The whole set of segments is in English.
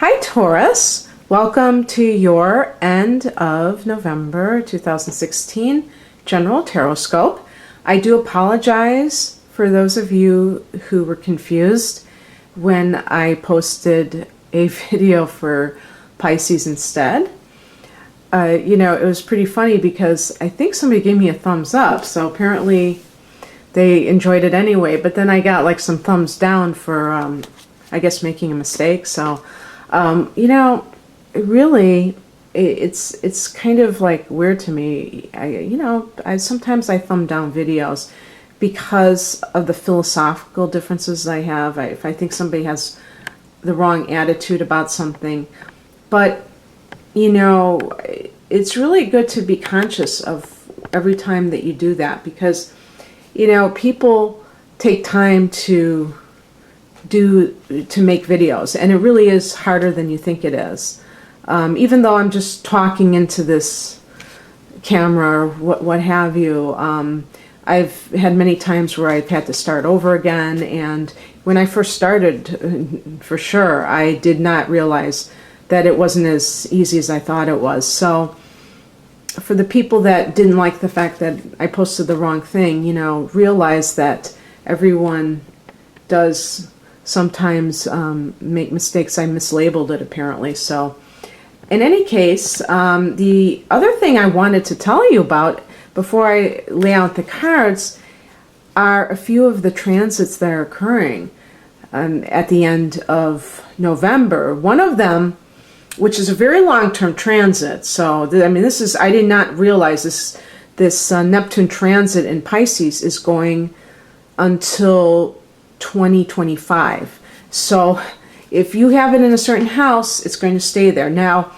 Hi Taurus, welcome to your end of November 2016 General Tarotscope. I do apologize for those of you who were confused when I posted a video for Pisces instead. It was pretty funny because I think somebody gave me a thumbs up, so apparently they enjoyed it anyway, but then I got like some thumbs down for, I guess, making a mistake. So really, it's kind of like weird to me. I sometimes I thumb down videos because of the philosophical differences I have. If I think somebody has the wrong attitude about something, but it's really good to be conscious of every time that you do that, because people take time to make videos, and it really is harder than you think it is. Even though I'm just talking into this camera or what have you, I've had many times where I've had to start over again, and when I first started, for sure, I did not realize that it wasn't as easy as I thought it was. So for the people that didn't like the fact that I posted the wrong thing, realize that everyone does sometimes make mistakes. I mislabeled it apparently. So in any case, the other thing I wanted to tell you about before I lay out the cards are a few of the transits that are occurring at the end of November. One of them, which is a very long-term transit. So, I did not realize this Neptune transit in Pisces is going until 2025. So if you have it in a certain house, it's going to stay there. Now,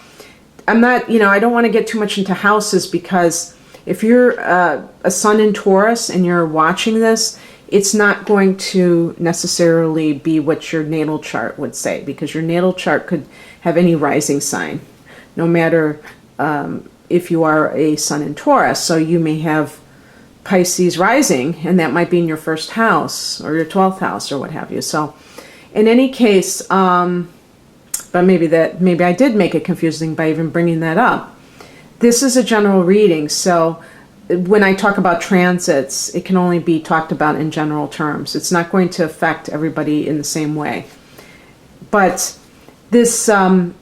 I'm not, I don't want to get too much into houses, because if you're a sun in Taurus and you're watching this, it's not going to necessarily be what your natal chart would say, because your natal chart could have any rising sign, no matter if you are a sun in Taurus. So you may have Pisces rising, and that might be in your first house or your 12th house or what have you. So in any case, but maybe I did make it confusing by even bringing that up. This is a general reading, so when I talk about transits, it can only be talked about in general terms. It's not going to affect everybody in the same way. But this, in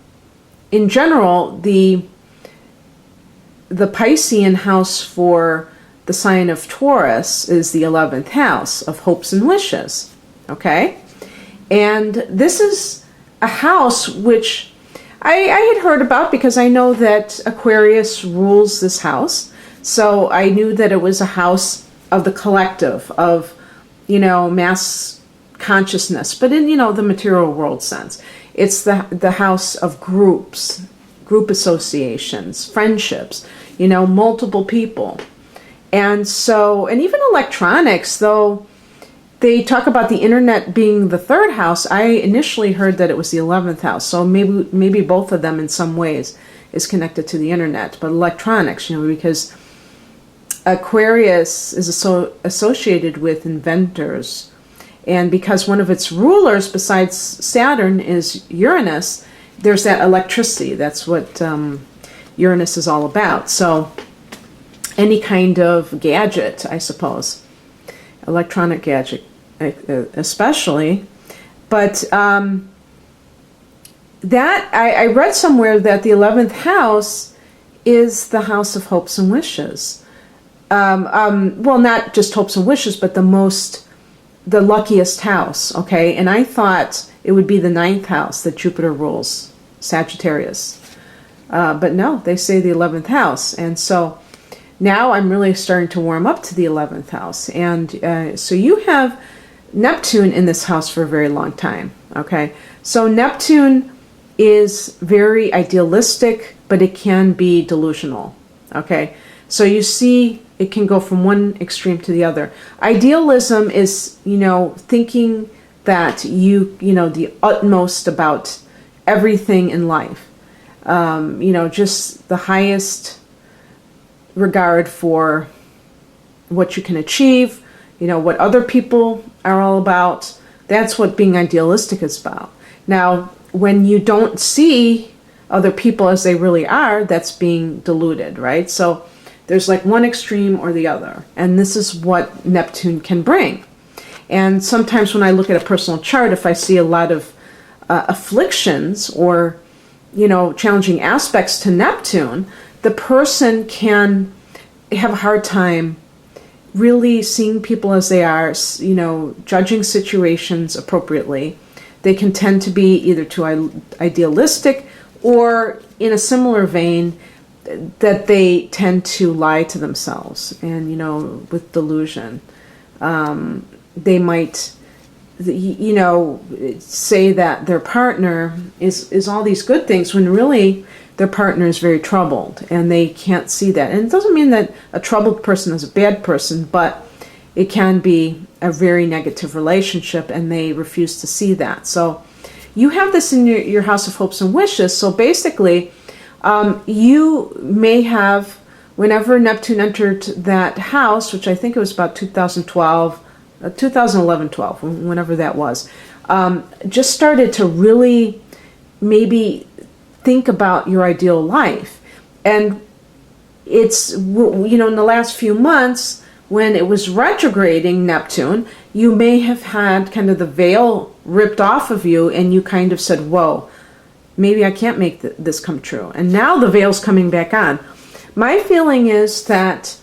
general, the Piscean house for the sign of Taurus is the 11th house of hopes and wishes, okay? And this is a house which I had heard about, because I know that Aquarius rules this house. So I knew that it was a house of the collective, of, mass consciousness, but in, the material world sense. It's the house of groups, group associations, friendships, multiple people. And even electronics, though they talk about the internet being the third house, I initially heard that it was the 11th house. So maybe both of them in some ways is connected to the internet. But electronics, because Aquarius is associated with inventors, and because one of its rulers besides Saturn is Uranus, there's that electricity. That's what Uranus is all about. So any kind of gadget, I suppose, electronic gadget especially. But that I read somewhere that the 11th house is the house of hopes and wishes. Well, not just hopes and wishes, but the luckiest house, okay? And I thought it would be the 9th house that Jupiter rules, Sagittarius. But no, they say the 11th house. And so now I'm really starting to warm up to the 11th house. And so you have Neptune in this house for a very long time, okay? So Neptune is very idealistic, but it can be delusional, okay? So you see, it can go from one extreme to the other. Idealism is, thinking that the utmost about everything in life. Just the highest regard for what you can achieve, what other people are all about. That's what being idealistic is about. Now, when you don't see other people as they really are, that's being diluted, right? So there's like one extreme or the other. And this is what Neptune can bring. And sometimes when I look at a personal chart, if I see a lot of afflictions or, challenging aspects to Neptune, the person can have a hard time really seeing people as they are, judging situations appropriately. They can tend to be either too idealistic or, in a similar vein, that they tend to lie to themselves. And, with delusion, they might, say that their partner is all these good things when really their partner is very troubled, and they can't see that. And it doesn't mean that a troubled person is a bad person, but it can be a very negative relationship, and they refuse to see that. So you have this in your house of hopes and wishes. So basically, you may have, whenever Neptune entered that house, which I think it was about 2011-12, whenever that was, just started to really maybe think about your ideal life. And it's, in the last few months, when it was retrograding Neptune, you may have had kind of the veil ripped off of you, and you kind of said, whoa, maybe I can't make this come true. And now the veil's coming back on. My feeling is that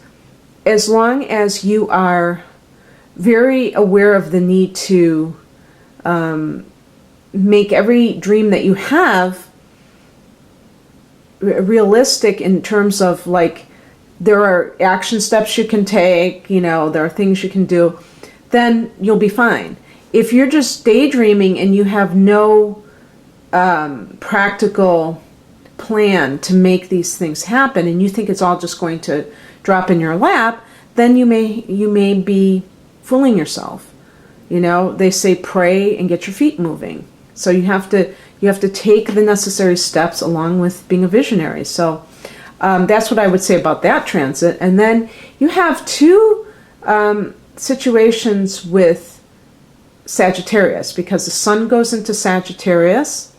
as long as you are very aware of the need to make every dream that you have realistic in terms of, like, there are action steps you can take, there are things you can do, then you'll be fine. If you're just daydreaming and you have no practical plan to make these things happen, and you think it's all just going to drop in your lap, then you may be fooling yourself. They say pray and get your feet moving. So you have to take the necessary steps along with being a visionary. So that's what I would say about that transit. And then you have two situations with Sagittarius, because the sun goes into Sagittarius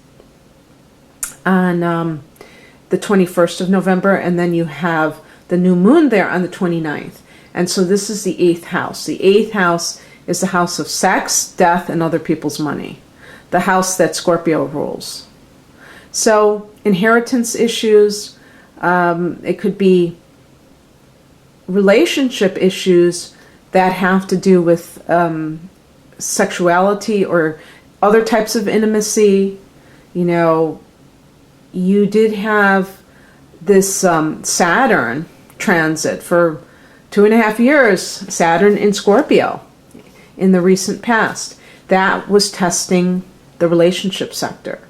on the 21st of November, and then you have the new moon there on the 29th. And so this is the 8th house. The 8th house is the house of sex, death, and other people's money. The house that Scorpio rules. So inheritance issues, it could be relationship issues that have to do with sexuality or other types of intimacy. You did have this Saturn transit for 2.5 years, Saturn in Scorpio in the recent past. That was testing the relationship sector.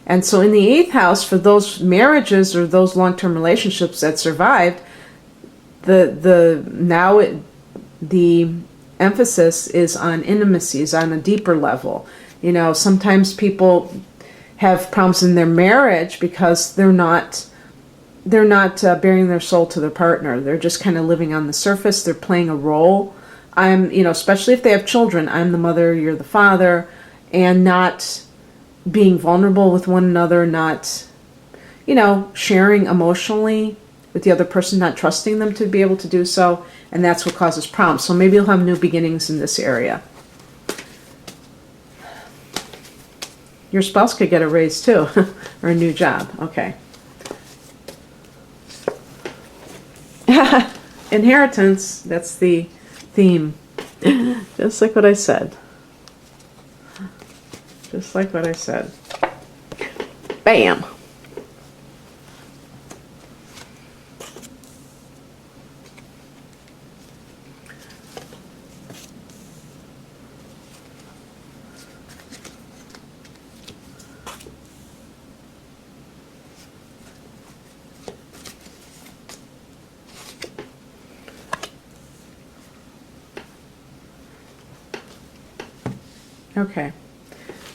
And so in the 8th house, for those marriages or those long-term relationships that survived, the emphasis is on intimacies on a deeper level. Sometimes people have problems in their marriage because they're not bearing their soul to their partner. They're just kind of living on the surface. They're playing a role. Especially if they have children, I'm the mother, you're the father, and not being vulnerable with one another, not, sharing emotionally with the other person, not trusting them to be able to do so, and that's what causes problems. So maybe you'll have new beginnings in this area. Your spouse could get a raise too, or a new job. Okay. Inheritance, that's the theme. Just like what I said. Just like what I said. Bam! Okay,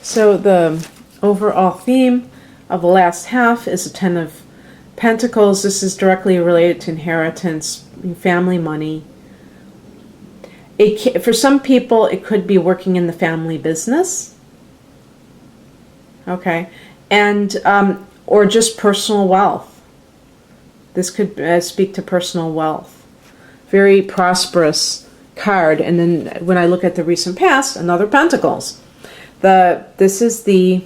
so the overall theme of the last half is the Ten of Pentacles. This is directly related to inheritance, family money. For some people, it could be working in the family business. okay? And, or just personal wealth. This could speak to personal wealth. Very prosperous card. And then when I look at the recent past, another Pentacles. This is the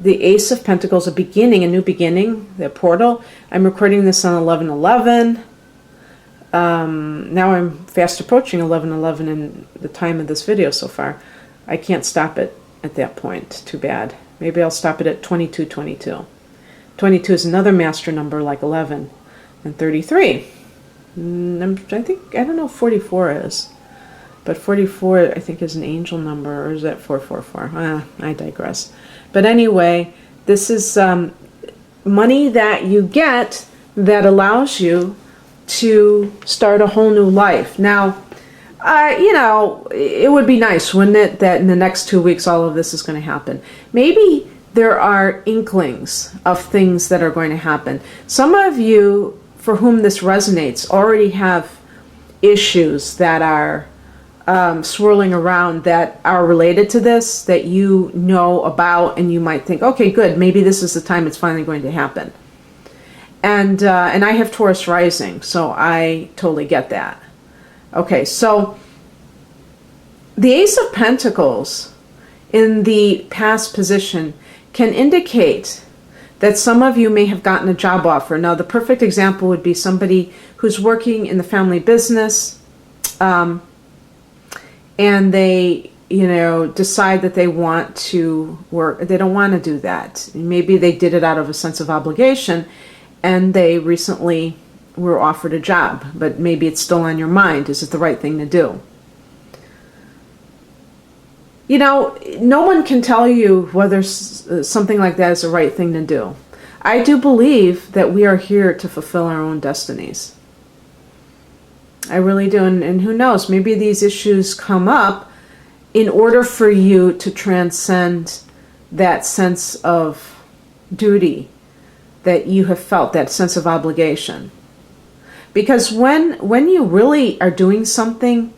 Ace of Pentacles, a beginning, a new beginning, the portal. I'm recording this on 11/11. Now I'm fast approaching 11/11 in the time of this video so far. I can't stop it at that point. Too bad. Maybe I'll stop it at 22/22. 22 is another master number like 11. And 33. I don't know if 44 is. But 44, I think, is an angel number, or is that 444? I digress. But anyway, this is money that you get that allows you to start a whole new life. Now, you know, it would be nice, wouldn't it, that in the next 2 weeks all of this is going to happen. Maybe there are inklings of things that are going to happen. Some of you, for whom this resonates, already have issues that are swirling around that are related to this, that you know about, and you might think, okay, good, maybe this is the time it's finally going to happen. And I have Taurus rising, so I totally get that. Okay, so the Ace of Pentacles in the past position can indicate that some of you may have gotten a job offer. Now, the perfect example would be somebody who's working in the family business, and they, you know, decide that they want to work. They don't want to do that. Maybe they did it out of a sense of obligation, and they recently were offered a job, but maybe it's still on your mind. Is it the right thing to do? You know, no one can tell you whether something like that is the right thing to do. I do believe that we are here to fulfill our own destinies. I really do. And who knows, maybe these issues come up in order for you to transcend that sense of duty that you have felt, that sense of obligation. Because when you really are doing something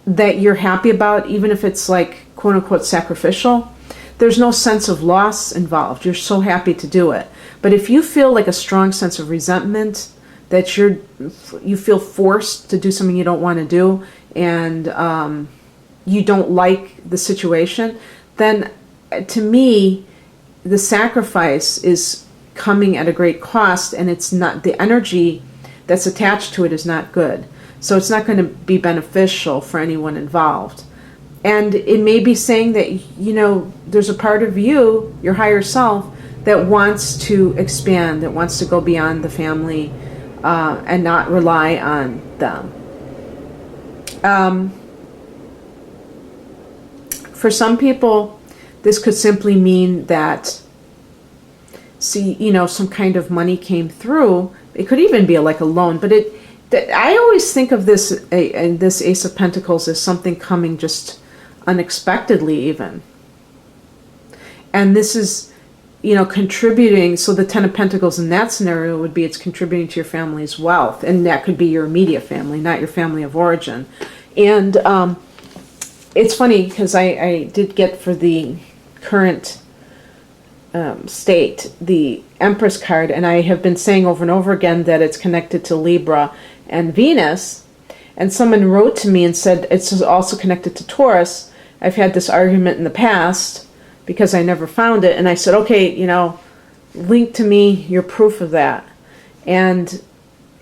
that you're happy about, even if it's like quote unquote sacrificial, there's no sense of loss involved. You're so happy to do it. But if you feel like a strong sense of resentment, that you feel forced to do something you don't want to do, and you don't like the situation, then to me, the sacrifice is coming at a great cost, and it's not, the energy that's attached to it is not good. So it's not going to be beneficial for anyone involved. And it may be saying that, you know, there's a part of you, your higher self, that wants to expand, that wants to go beyond the family and not rely on them. For some people, this could simply mean that, you know, some kind of money came through. It could even be like a loan, but I always think of this Ace of Pentacles as something coming just unexpectedly even. And this is, you know, contributing. So the Ten of Pentacles in that scenario would be it's contributing to your family's wealth. And that could be your immediate family, not your family of origin. And it's funny because I did get for the current state the Empress card. And I have been saying over and over again that it's connected to Libra and Venus. And someone wrote to me and said it's also connected to Taurus. I've had this argument in the past because I never found it. And I said, okay, you know, link to me your proof of that. And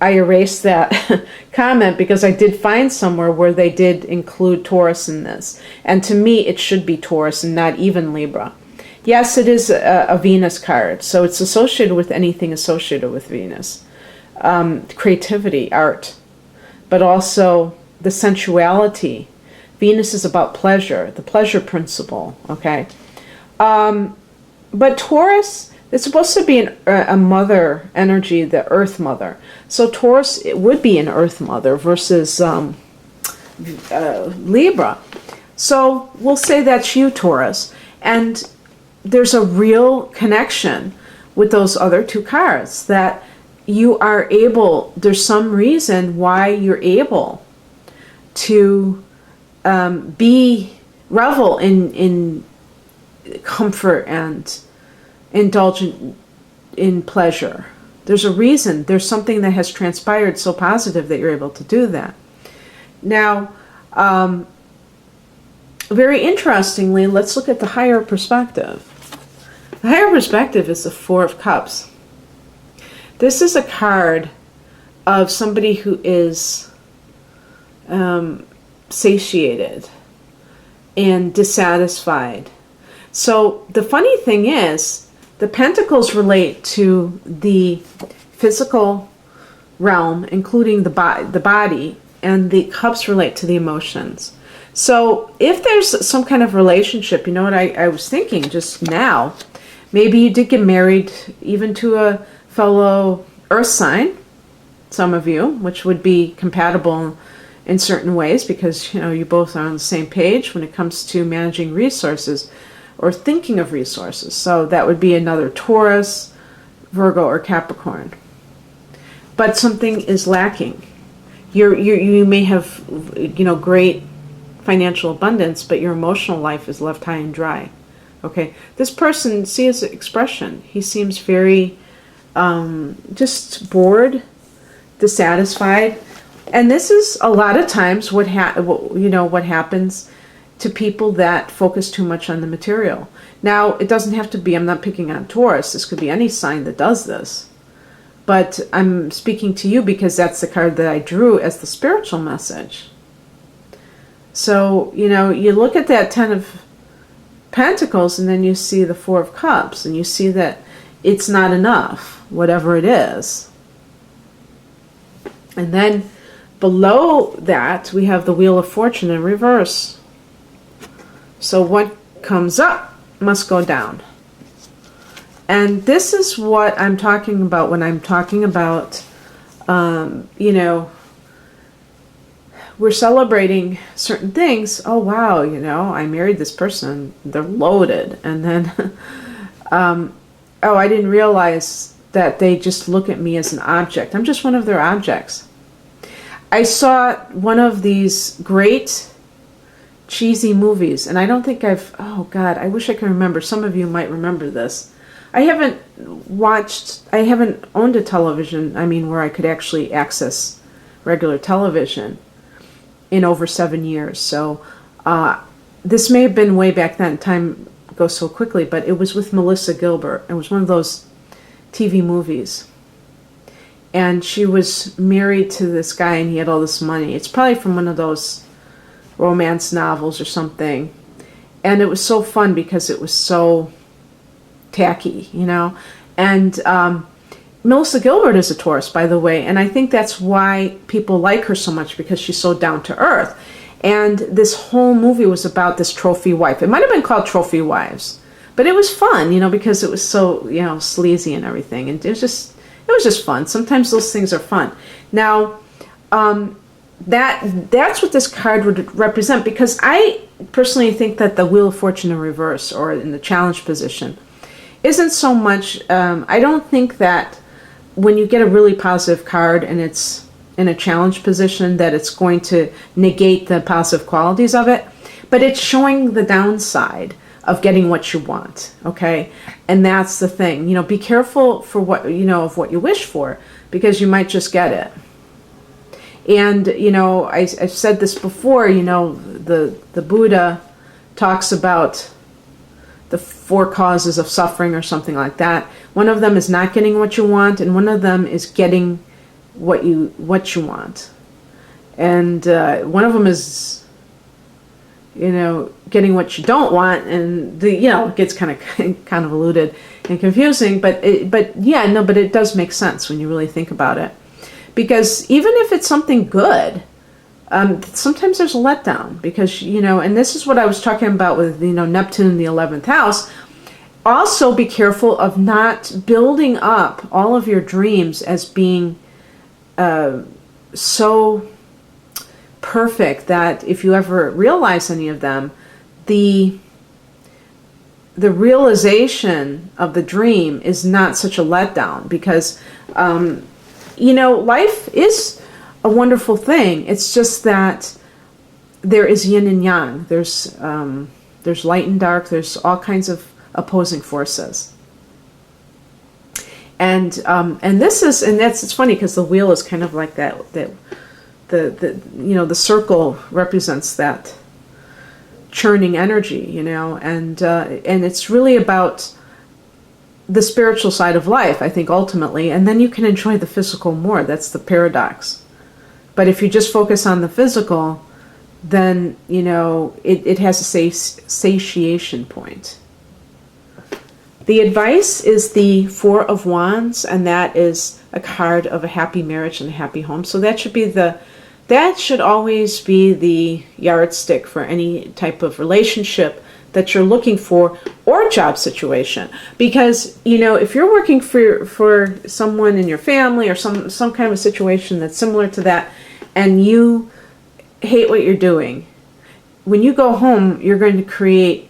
I erased that comment because I did find somewhere where they did include Taurus in this. And to me, it should be Taurus and not even Libra. Yes, it is a Venus card. So it's associated with anything associated with Venus. Creativity, art, but also the sensuality. Venus is about pleasure, the pleasure principle, okay? But Taurus, it's supposed to be a mother energy, the earth mother. So Taurus, it would be an earth mother versus Libra. So we'll say that's you, Taurus. And there's a real connection with those other two cards that you are able, there's some reason why you're able to revel in comfort and indulge in pleasure. There's a reason. There's something that has transpired so positive that you're able to do that. Now, very interestingly, let's look at the higher perspective. The higher perspective is the Four of Cups. This is a card of somebody who is satiated and dissatisfied. So the funny thing is, the Pentacles relate to the physical realm, including the body, and the Cups relate to the emotions. So if there's some kind of relationship, you know what I was thinking just now, maybe you did get married even to a fellow earth sign, some of you, which would be compatible in certain ways because, you know, you both are on the same page when it comes to managing resources or thinking of resources. So that would be another Taurus, Virgo, or Capricorn. But something is lacking. You may have, you know, great financial abundance, but your emotional life is left high and dry. Okay, this person, see his expression. He seems very just bored, dissatisfied, and this is a lot of times what happens to people that focus too much on the material. Now, it doesn't have to be. I'm not picking on Taurus. This could be any sign that does this. But I'm speaking to you because that's the card that I drew as the spiritual message. So, you know, you look at that Ten of Pentacles and then you see the Four of Cups and you see that it's not enough, whatever it is. And then below that, we have the Wheel of Fortune in reverse. So what comes up must go down. And this is what I'm talking about when I'm talking about, you know, we're celebrating certain things. Oh, wow, you know, I married this person. They're loaded. And then, oh, I didn't realize that they just look at me as an object. I'm just one of their objects. I saw one of these great cheesy movies, and I don't think oh God, I wish I could remember. Some of you might remember this. I haven't owned a television, where I could actually access regular television in over 7 years. So this may have been way back then. Time goes so quickly, but it was with Melissa Gilbert. It was one of those TV movies. And she was married to this guy and he had all this money. It's probably from one of those romance novels or something. And it was so fun because it was so tacky, you know. And Melissa Gilbert is a Taurus, by the way. And I think that's why people like her so much, because she's so down to earth. And this whole movie was about this trophy wife. It might have been called Trophy Wives. But it was fun, you know, because it was so, you know, sleazy and everything. And it was just fun. Sometimes those things are fun. Now, that's what this card would represent, because I personally think that the Wheel of Fortune in reverse, or in the challenge position, isn't so much, I don't think that when you get a really positive card and it's in a challenge position that it's going to negate the positive qualities of it, but it's showing the downside of getting what you want, okay? And that's the thing, you know, be careful for what, you know, of what you wish for, because you might just get it. And, you know, I've said this before, you know, the Buddha talks about the 4 causes of suffering or something like that. One of them is not getting what you want, and one of them is getting what you want. And one of them is, you know, getting what you don't want, and it gets kind of convoluted and confusing, but it does make sense when you really think about it. Because even if it's something good, sometimes there's a letdown, because, you know, and this is what I was talking about with, you know, Neptune in the 11th house. Also be careful of not building up all of your dreams as being so perfect that if you ever realize any of them, the realization of the dream is not such a letdown, because you know, life is a wonderful thing. It's just that there is yin and yang. There's There's light and dark. There's all kinds of opposing forces. And this is, and it's funny because the wheel is kind of like that. The circle represents that churning energy, and it's really about the spiritual side of life, I think, ultimately, and then you can enjoy the physical more. That's the paradox. But if you just focus on the physical, then, it has a satiation point. The advice is the Four of Wands, and that is a card of a happy marriage and a happy home. So that should always be the yardstick for any type of relationship that you're looking for, or job situation. Because, if you're working for someone in your family or some kind of a situation that's similar to that, and you hate what you're doing, when you go home, you're going to create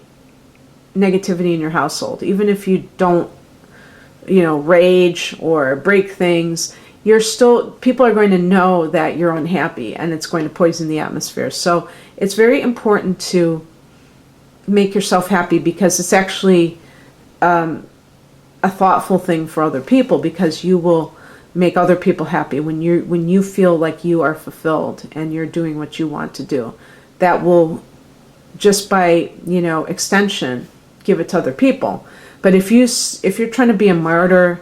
negativity in your household. Even if you don't, rage or break things, people are going to know that you're unhappy, and it's going to poison the atmosphere. So it's very important to make yourself happy, because it's actually a thoughtful thing for other people, because you will make other people happy when you feel like you are fulfilled and you're doing what you want to do. That will, just by extension, give it to other people. But if you're trying to be a martyr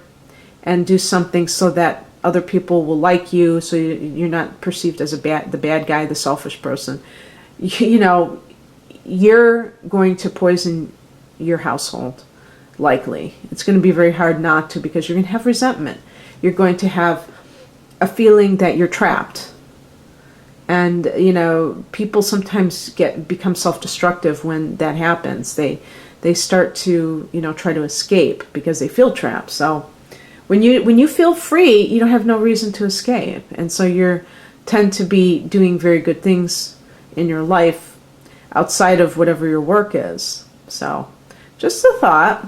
and do something so that other people will like you, so you're not perceived as the bad guy, the selfish person, you're going to poison your household, likely. It's going to be very hard not to, because you're going to have resentment. You're going to have a feeling that you're trapped. And, people sometimes become self-destructive when that happens. They start to, try to escape because they feel trapped. So when you feel free, you have no reason to escape. And so you tend to be doing very good things in your life outside of whatever your work is. So just a thought.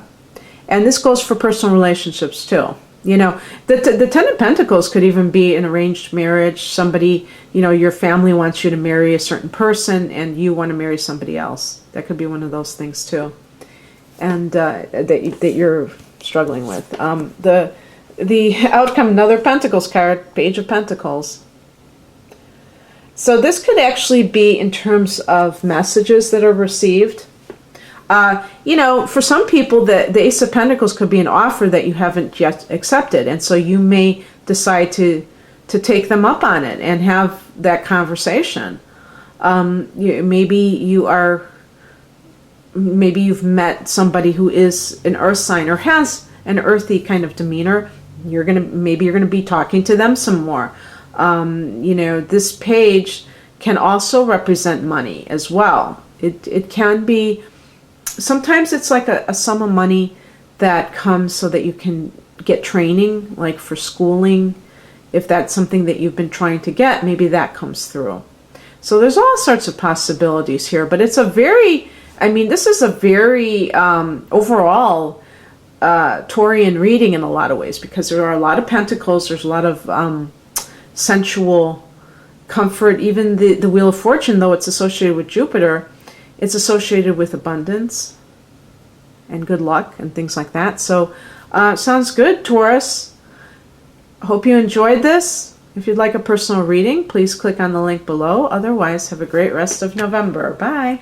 And this goes for personal relationships too. The Ten of Pentacles could even be an arranged marriage. Somebody, your family wants you to marry a certain person and you want to marry somebody else. That could be one of those things too. And that you're struggling with. The outcome, another Pentacles card, Page of Pentacles. So this could actually be in terms of messages that are received. For some people, the Ace of Pentacles could be an offer that you haven't yet accepted. And so you may decide to take them up on it and have that conversation. Maybe you've met somebody who is an earth sign or has an earthy kind of demeanor. Maybe you're gonna be talking to them some more. This page can also represent money as well. It can be, sometimes it's like a sum of money that comes so that you can get training, like for schooling. If that's something that you've been trying to get, maybe that comes through. So there's all sorts of possibilities here, but this is a very overall Taurian reading in a lot of ways, because there are a lot of pentacles, there's a lot of sensual comfort. Even the Wheel of Fortune, though it's associated with Jupiter, it's associated with abundance and good luck and things like that. So sounds good, Taurus. Hope you enjoyed this. If you'd like a personal reading, please click on the link below. Otherwise, have a great rest of November. Bye.